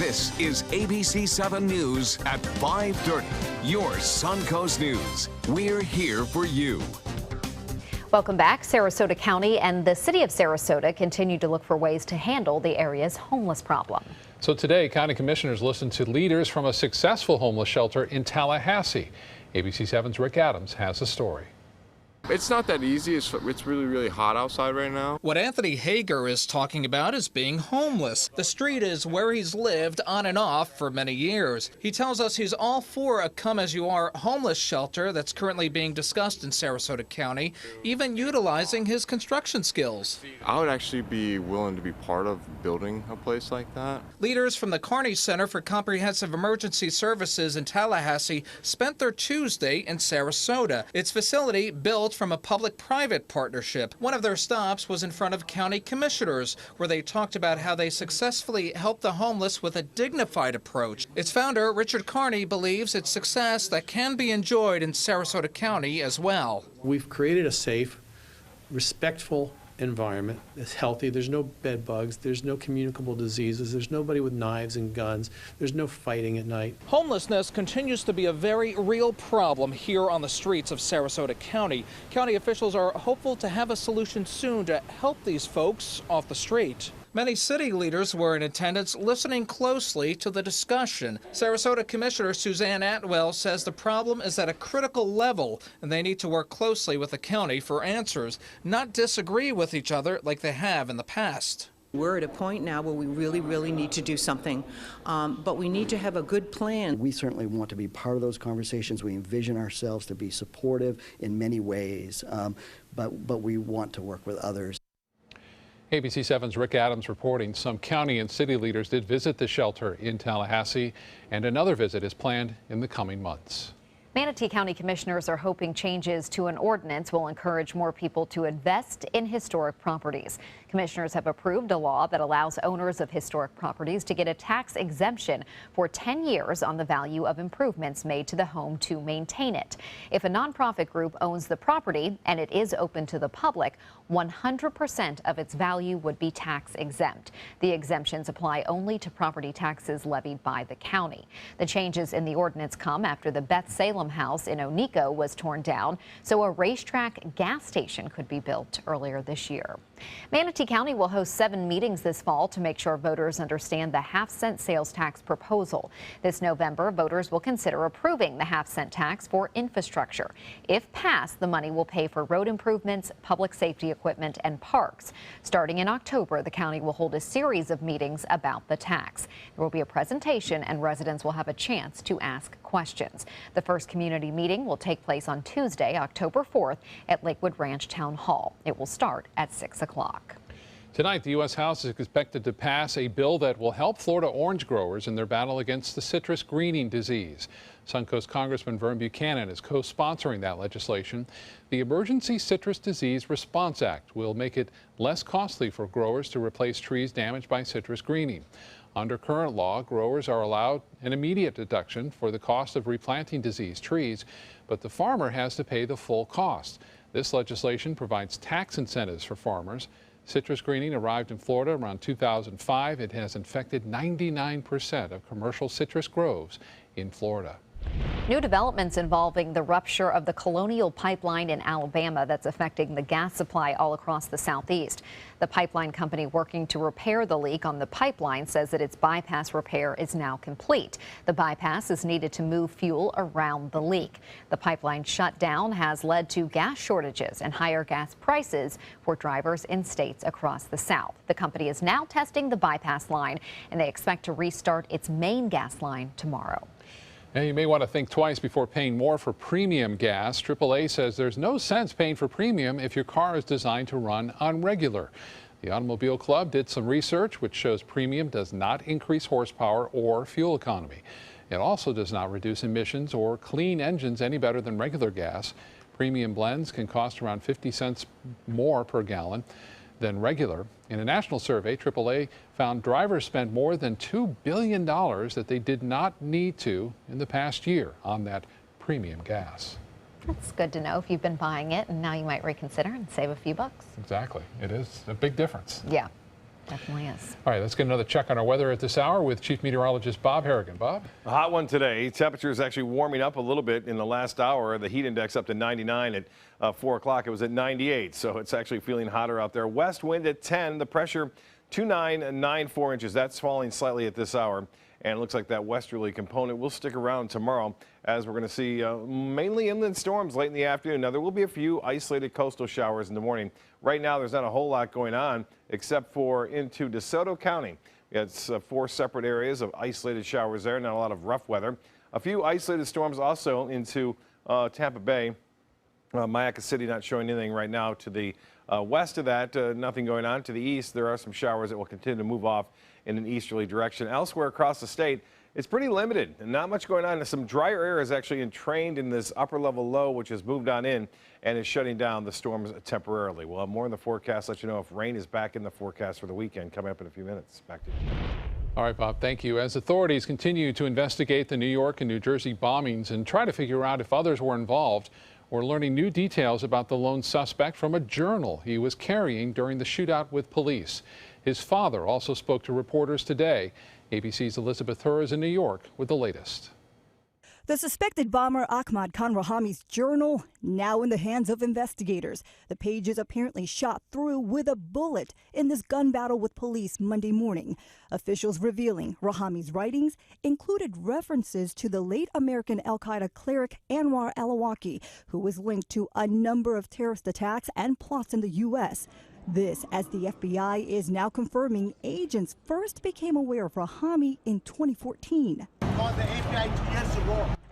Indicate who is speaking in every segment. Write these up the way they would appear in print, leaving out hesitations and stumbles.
Speaker 1: This is ABC7 News at 5:30. Your Suncoast News. We're here for you.
Speaker 2: Welcome back. Sarasota County and the city of Sarasota continue to look for ways to handle the area's homeless problem.
Speaker 3: So today, county commissioners listened to leaders from a successful homeless shelter in Tallahassee. ABC7's Rick Adams has the story.
Speaker 4: It's not that easy. It's really, really hot outside right now.
Speaker 5: What Anthony Hager is talking about is being homeless. The street is where he's lived on and off for many years. He tells us he's all for a come-as-you-are homeless shelter that's currently being discussed in Sarasota County, even utilizing his construction skills.
Speaker 4: I would actually be willing to be part of building a place like that.
Speaker 5: Leaders from the Kearney Center for Comprehensive Emergency Services in Tallahassee spent their Tuesday in Sarasota. Its facility built from a public-private partnership. One of their stops was in front of county commissioners, where they talked about how they successfully help the homeless with a dignified approach. Its founder, Richard Kearney, believes it's success that can be enjoyed in Sarasota County as well.
Speaker 6: We've created a safe, respectful environment that's healthy. There's no bed bugs, there's no communicable diseases, there's nobody with knives and guns, there's no fighting at night.
Speaker 5: Homelessness continues to be a very real problem here on the streets of Sarasota County. County officials are hopeful to have a solution soon to help these folks off the street. Many city leaders were in attendance listening closely to the discussion. Sarasota Commissioner Suzanne Atwell says the problem is at a critical level and they need to work closely with the county for answers, not disagree with each other like they have in the past.
Speaker 7: We're at a point now where we really need to do something, but we need to have a good plan.
Speaker 8: We certainly want to be part of those conversations. We envision ourselves to be supportive in many ways, but we want to work with others.
Speaker 3: ABC7's Rick Adams reporting some county and city leaders did visit the shelter in Tallahassee, and another visit is planned in the coming months.
Speaker 2: Manatee County commissioners are hoping changes to an ordinance will encourage more people to invest in historic properties. Commissioners have approved a law that allows owners of historic properties to get a tax exemption for 10 years on the value of improvements made to the home to maintain it. If a nonprofit group owns the property and it is open to the public, 100% of its value would be tax exempt. The exemptions apply only to property taxes levied by the county. The changes in the ordinance come after the Beth Salem house in Oneiko was torn down, so a racetrack gas station could be built earlier this year. Manatee County will host 7 meetings this fall to make sure voters understand the half-cent sales tax proposal. This November, voters will consider approving the half-cent tax for infrastructure. If passed, the money will pay for road improvements, public safety equipment, and parks. Starting in October, the county will hold a series of meetings about the tax. There will be a presentation and residents will have a chance to ask questions. The first community meeting will take place on Tuesday, October 4th at Lakewood Ranch Town Hall. It will start at 6 o'clock.
Speaker 3: Tonight, the U.S. House is expected to pass a bill that will help Florida orange growers in their battle against the citrus greening disease. Suncoast Congressman Vern Buchanan is co-sponsoring that legislation. The Emergency Citrus Disease Response Act will make it less costly for growers to replace trees damaged by citrus greening. Under current law, growers are allowed an immediate deduction for the cost of replanting diseased trees, but the farmer has to pay the full cost. This legislation provides tax incentives for farmers. Citrus greening arrived in Florida around 2005. It has infected 99% of commercial citrus groves in Florida.
Speaker 2: New developments involving the rupture of the Colonial Pipeline in Alabama that's affecting the gas supply all across the southeast. The pipeline company working to repair the leak on the pipeline says that its bypass repair is now complete. The bypass is needed to move fuel around the leak. The pipeline shutdown has led to gas shortages and higher gas prices for drivers in states across the South. The company is now testing the bypass line, and they expect to restart its main gas line tomorrow.
Speaker 3: Now, you may want to think twice before paying more for premium gas. AAA says there's no sense paying for premium if your car is designed to run on regular. The Automobile Club did some research which shows premium does not increase horsepower or fuel economy. It also does not reduce emissions or clean engines any better than regular gas. Premium blends can cost around 50 cents more per gallon than regular. In a national survey, AAA found drivers spent more than $2 billion that they did not need to in the past year on that premium gas.
Speaker 2: That's good to know if you've been buying it and now you might reconsider and save a few bucks.
Speaker 3: Exactly. It is a big difference.
Speaker 2: Yeah. Definitely is.
Speaker 3: All right, let's get another check on our weather at this hour with Chief Meteorologist Bob Harrigan. Bob?
Speaker 9: A hot one today. Temperature is actually warming up a little bit in the last hour. The heat index up to 99 at 4 o'clock. It was at 98, so it's actually feeling hotter out there. West wind at 10. The pressure 2994 inches. That's falling slightly at this hour. And it looks like that westerly component will stick around tomorrow as we're going to see mainly inland storms late in the afternoon. Now, there will be a few isolated coastal showers in the morning. Right now, there's not a whole lot going on except for into DeSoto County. It's 4 separate areas of isolated showers there, not a lot of rough weather. A few isolated storms also into Tampa Bay. Mayaca City not showing anything right now. To the west of that, nothing going on. To the east, there are some showers that will continue to move off in an easterly direction. Elsewhere across the state, it's pretty limited and not much going on. Some drier air is actually entrained in this upper level low, which has moved on in and is shutting down the storms temporarily. We'll have more in the forecast, let you know if rain is back in the forecast for the weekend coming up in a few minutes. Back to you.
Speaker 3: All right, Bob, thank you. As authorities continue to investigate the New York and New Jersey bombings and try to figure out if others were involved, we're learning new details about the lone suspect from a journal he was carrying during the shootout with police. His father also spoke to reporters today. ABC's Elizabeth Hur is in New York with the latest.
Speaker 10: The suspected bomber Ahmad Khan Rahami's journal now in the hands of investigators. The pages apparently shot through with a bullet in this gun battle with police Monday morning. Officials revealing Rahami's writings included references to the late American al-Qaeda cleric Anwar al-Awlaki, who was linked to a number of terrorist attacks and plots in the U.S. This as the FBI is now confirming agents first became aware of Rahami in 2014.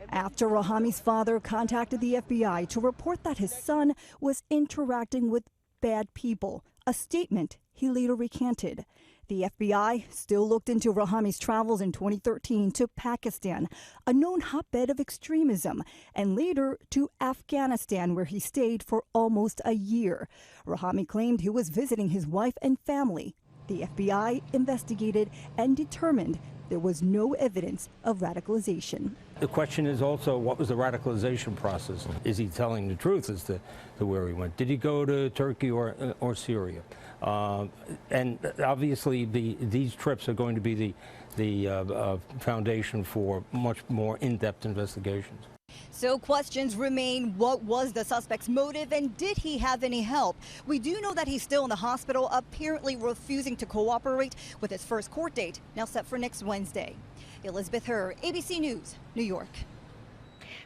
Speaker 10: After Rahami's father contacted the FBI to report that his son was interacting with bad people, a statement he later recanted. The FBI still looked into Rahami's travels in 2013 to Pakistan, a known hotbed of extremism, and later to Afghanistan, where he stayed for almost a year. Rahami claimed he was visiting his wife and family. The FBI investigated and determined there was no evidence of radicalization.
Speaker 11: The question is also, what was the radicalization process? Is he telling the truth as to where he went? Did he go to Turkey or Syria? And obviously, these trips are going to be the foundation for much more in-depth investigations.
Speaker 10: So questions remain. What was the suspect's motive, and did he have any help? We do know that he's still in the hospital, apparently refusing to cooperate, with his first court date now set for next Wednesday. Elizabeth Hur, ABC News, New York.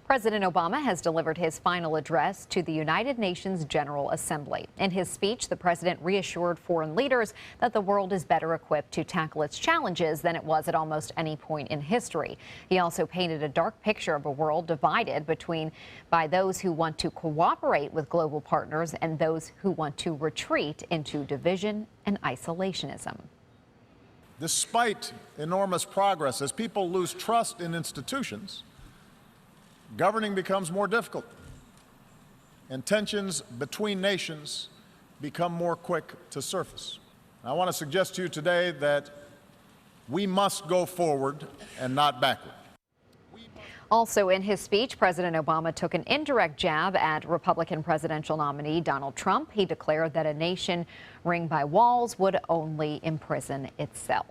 Speaker 2: President Obama has delivered his final address to the United Nations General Assembly. In his speech, the president reassured foreign leaders that the world is better equipped to tackle its challenges than it was at almost any point in history. He also painted a dark picture of a world divided by those who want to cooperate with global partners and those who want to retreat into division and isolationism.
Speaker 12: Despite enormous progress, as people lose trust in institutions, governing becomes more difficult, and tensions between nations become more quick to surface. I want to suggest to you today that we must go forward and not backward.
Speaker 2: Also in his speech, President Obama took an indirect jab at Republican presidential nominee Donald Trump. He declared that a nation ringed by walls would only imprison itself.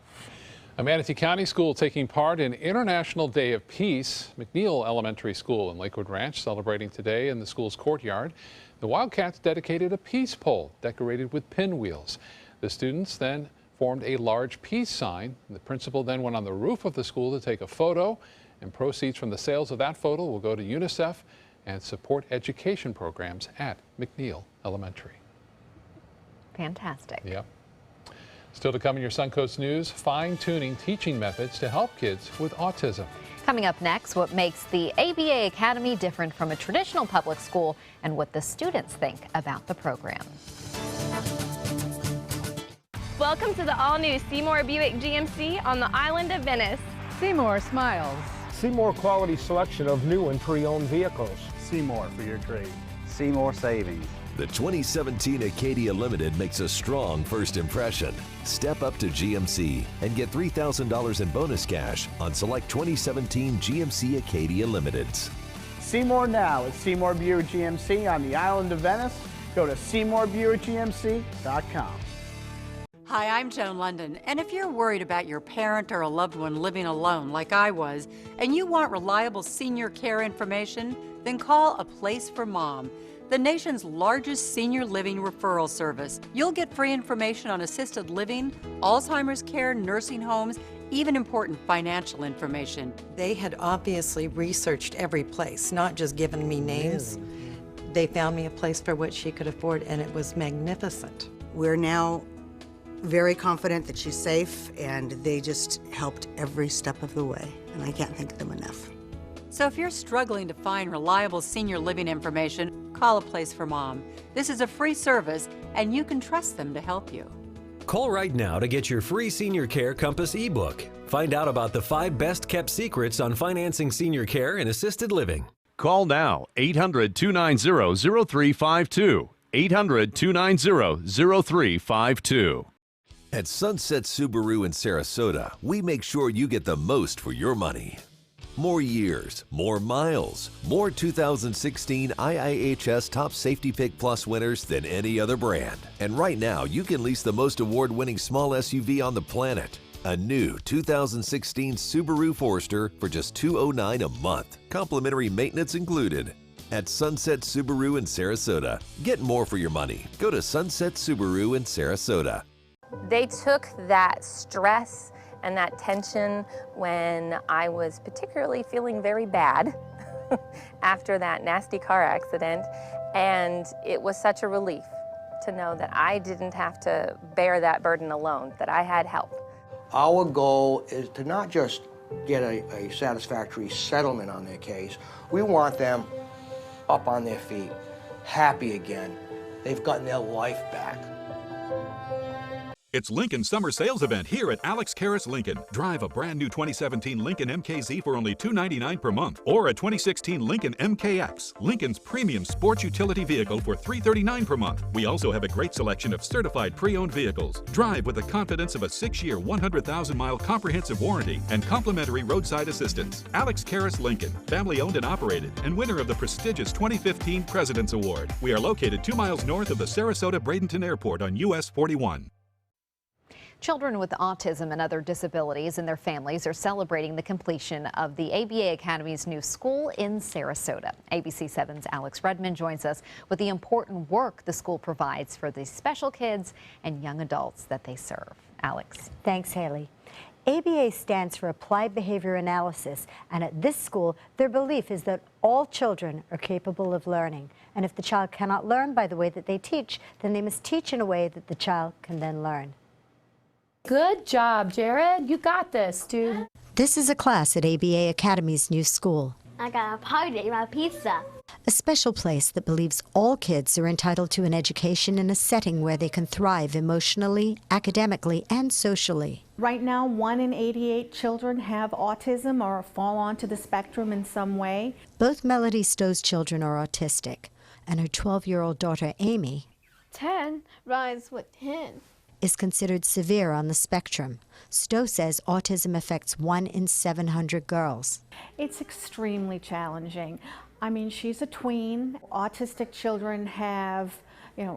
Speaker 3: A Manatee County school taking part in International Day of Peace. McNeil Elementary School in Lakewood Ranch celebrating today in the school's courtyard. The Wildcats dedicated a peace pole decorated with pinwheels. The students then formed a large peace sign. The principal then went on the roof of the school to take a photo, and proceeds from the sales of that photo will go to UNICEF and support education programs at McNeil Elementary.
Speaker 2: Fantastic.
Speaker 3: Yep. Still to come in your Suncoast News, fine-tuning teaching methods to help kids with autism.
Speaker 2: Coming up next, what makes the ABA Academy different from a traditional public school and what the students think about the program.
Speaker 13: Welcome to the all-new Seymour Buick GMC on the island of Venice.
Speaker 14: Seymour smiles.
Speaker 15: Seymour quality selection of new and pre-owned vehicles.
Speaker 16: Seymour for your trade.
Speaker 17: Seymour savings.
Speaker 18: The 2017 Acadia Limited makes a strong first impression. Step up to GMC and get $3,000 in bonus cash on select 2017 GMC Acadia Limiteds.
Speaker 16: Seymour now at Seymour Buick GMC on the island of Venice. Go to SeymourBuickGMC.com.
Speaker 14: Hi, I'm Joan London, and if you're worried about your parent or a loved one living alone like I was, and you want reliable senior care information, then call A Place for Mom, the nation's largest senior living referral service. You'll get free information on assisted living, Alzheimer's care, nursing homes, even important financial information.
Speaker 7: They had obviously researched every place, not just given me names. They found me a place for what she could afford, and it was magnificent.
Speaker 17: We're now very confident that she's safe, and they just helped every step of the way, and I can't thank them enough.
Speaker 14: So if you're struggling to find reliable senior living information, call A Place for Mom. This is a free service, and you can trust them to help you.
Speaker 19: Call right now to get your free Senior Care Compass ebook. Find out about the 5 best-kept secrets on financing senior care and assisted living.
Speaker 20: Call now, 800-290-0352. 800-290-0352.
Speaker 18: At Sunset Subaru in Sarasota, we make sure you get the most for your money. More years, more miles, more 2016 IIHS Top Safety Pick Plus winners than any other brand. And right now, you can lease the most award-winning small SUV on the planet. A new 2016 Subaru Forester for just $209 a month. Complimentary maintenance included. At Sunset Subaru in Sarasota. Get more for your money. Go to Sunset Subaru in Sarasota.
Speaker 13: They took that stress and that tension when I was particularly feeling very bad after that nasty car accident, and it was such a relief to know that I didn't have to bear that burden alone, that I had help.
Speaker 21: Our goal is to not just get a satisfactory settlement on their case. We want them up on their feet, happy again. They've gotten their life back.
Speaker 22: It's Lincoln's summer sales event here at Alex Karras Lincoln. Drive a brand new 2017 Lincoln MKZ for only $299 per month, or a 2016 Lincoln MKX, Lincoln's premium sports utility vehicle, for $339 per month. We also have a great selection of certified pre-owned vehicles. Drive with the confidence of a 6-year, 100,000-mile comprehensive warranty and complimentary roadside assistance. Alex Karras Lincoln, family owned and operated, and winner of the prestigious 2015 President's Award. We are located 2 miles north of the Sarasota-Bradenton Airport on US 41.
Speaker 2: Children with autism and other disabilities and their families are celebrating the completion of the ABA Academy's new school in Sarasota. ABC7's Alex Redmond joins us with the important work the school provides for the special kids and young adults that they serve. Alex.
Speaker 23: Thanks, Haley. ABA stands for Applied Behavior Analysis, and at this school, their belief is that all children are capable of learning. And if the child cannot learn by the way that they teach, then they must teach in a way that the child can then learn.
Speaker 24: Good job, Jared. You got this, dude.
Speaker 23: This is a class at ABA Academy's new school.
Speaker 25: I got a party, my pizza.
Speaker 23: A special place that believes all kids are entitled to an education in a setting where they can thrive emotionally, academically, and socially.
Speaker 26: Right now, 1 in 88 children have autism or fall onto the spectrum in some way.
Speaker 23: Both Melody Stowe's children are autistic, and her 12-year-old daughter, Amy,
Speaker 25: 10 rhymes with 10.
Speaker 23: is considered severe on the spectrum. Stowe says autism affects 1 in 700 girls.
Speaker 26: It's extremely challenging. I mean, she's a tween. Autistic children have,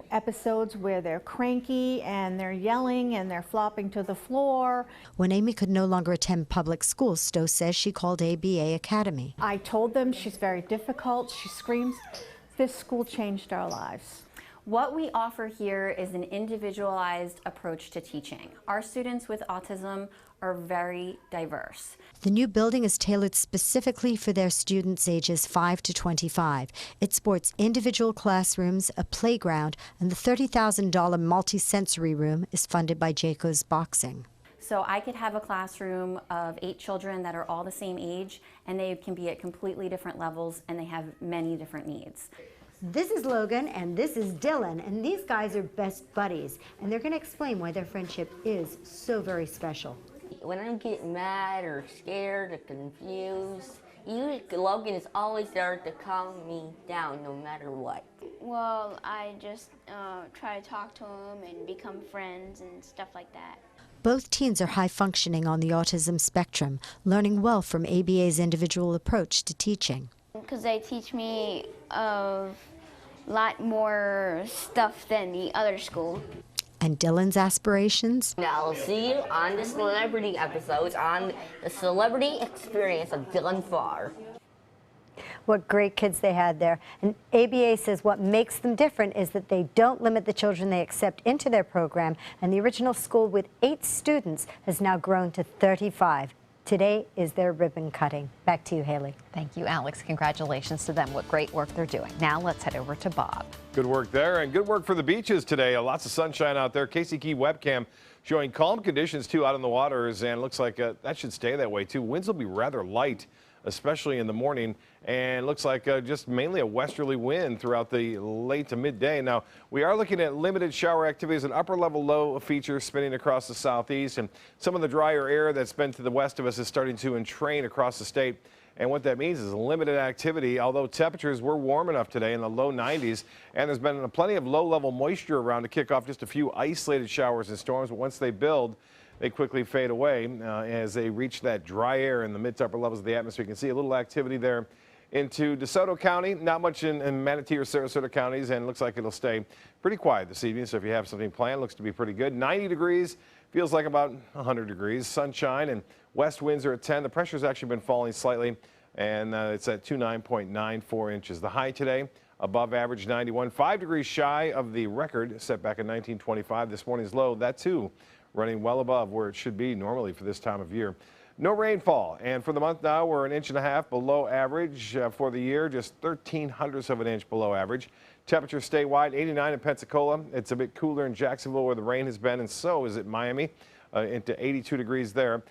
Speaker 26: episodes where they're cranky and they're yelling and they're flopping to the floor.
Speaker 23: When Amy could no longer attend public school, Stowe says she called ABA Academy.
Speaker 26: I told them she's very difficult, she screams. This school changed our lives.
Speaker 27: What we offer here is an individualized approach to teaching. Our students with autism are very diverse.
Speaker 23: The new building is tailored specifically for their students ages 5 to 25. It sports individual classrooms, a playground, and the $30,000 multi-sensory room is funded by Jayco's Boxing.
Speaker 27: So I could have a classroom of 8 children that are all the same age, and they can be at completely different levels, and they have many different needs.
Speaker 23: This is Logan and this is Dylan, and these guys are best buddies, and they're going to explain why their friendship is so very special.
Speaker 28: When I get mad or scared or confused, Logan is always there to calm me down no matter what.
Speaker 25: Well, I just try to talk to him and become friends and stuff like that.
Speaker 23: Both teens are high functioning on the autism spectrum, learning well from ABA's individual approach to teaching.
Speaker 25: Because they teach me a lot more stuff than the other school.
Speaker 23: And Dylan's aspirations?
Speaker 28: Now, I'll see you on the celebrity episodes on the Celebrity Experience of Dylan Farr.
Speaker 23: What great kids they had there. And ABA says what makes them different is that they don't limit the children they accept into their program, and the original school with 8 students has now grown to 35. Today is their ribbon cutting. Back to you, Haley.
Speaker 2: Thank you, Alex. Congratulations to them. What great work they're doing. Now let's head over to Bob.
Speaker 1: Good work there, and good work for the beaches today. Lots of sunshine out there. Casey Key webcam showing calm conditions, too, out on the waters, and looks like that should stay that way, too. Winds will be rather light, especially in the morning, and looks like just mainly a westerly wind throughout the late to midday. Now, we are looking at limited shower activities, an upper level low feature spinning across the southeast, and some of the drier air that's been to the west of us is starting to entrain across the state. And what that means is limited activity, although temperatures were warm enough today in the low 90s, and there's been plenty of low-level moisture around to kick off just a few isolated showers and storms, but once they build, they quickly fade away as they reach that dry air in the mid to upper levels of the atmosphere. You can see a little activity there into DeSoto County, not much in Manatee or Sarasota counties, and it looks like it'll stay pretty quiet this evening. So if you have something planned, looks to be pretty good. 90 degrees, feels like about 100 degrees. Sunshine and west winds are at 10. The pressure's actually been falling slightly, and it's at 29.94 inches. The high today, above average 91, 5 degrees shy of the record set back in 1925. This morning's low, that too, running well above where it should be normally for this time of year. No rainfall, and for the month now, we're 1.5 inches below average. For the year, just 0.13 of an inch below average. Temperature statewide, 89 in Pensacola. It's a bit cooler in Jacksonville where the rain has been, and so is it Miami, into 82 degrees there.